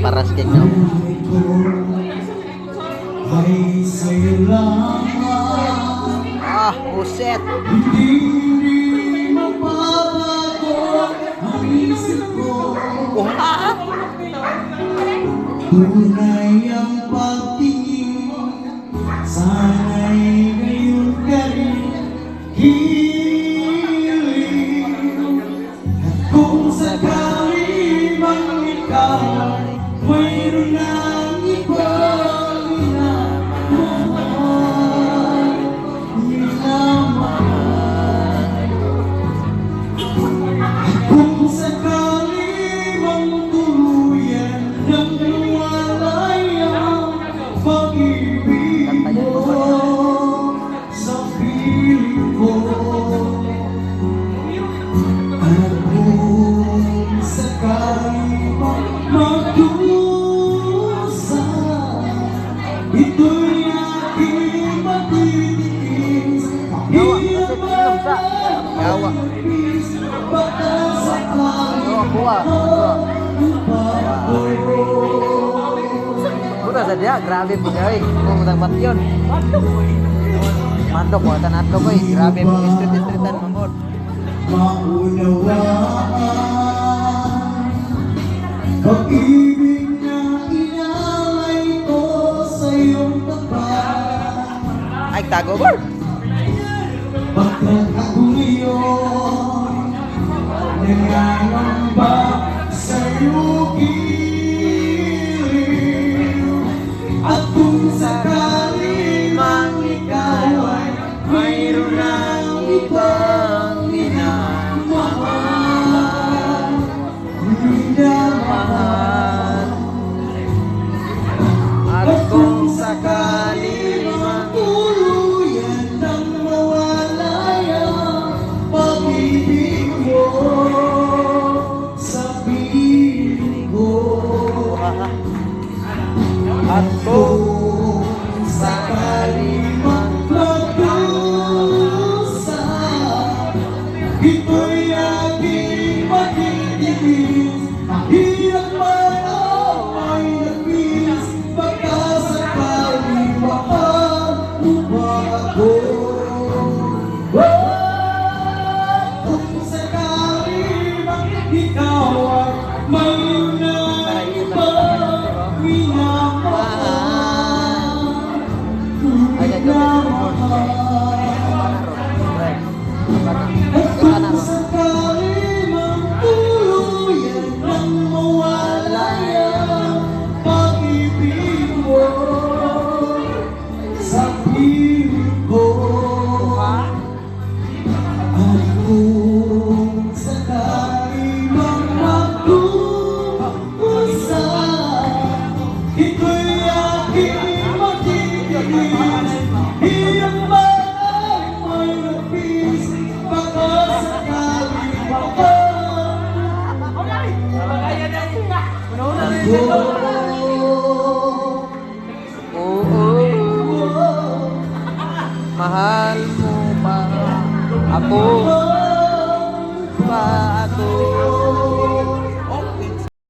paras kay no. Ay sa'yo lamang, Buset. hindi mapapago ang isip ko. Tunay ang pagtingin, sana'y ngayon ka rin hiling. At kung sakali mang ikaw mayroon ng ibang minamahal. Kung sakali mang tuluyan ng walay ang pag-ibig mo sa piling ko. At kung sakali mang magdusa, ito'y aking matitiis. Gawa. Udah saja, grabe po guys. Kung dapat yun. Mantok ko, tanato ko eh. Grabe po, street-streetan, mamod. Maunawaan pag-ibig na inalay ko sa iyong tapat. Ay, tago ba? Bakit ako ngayon nangangamba sa iyong giliw? At kung sakali mang ikaw ay mayroon ng ibang minamahal, minamahal. At kung sakali mang tuluyan ng mawalay ang pag-ibig mo sa piling ko. at kung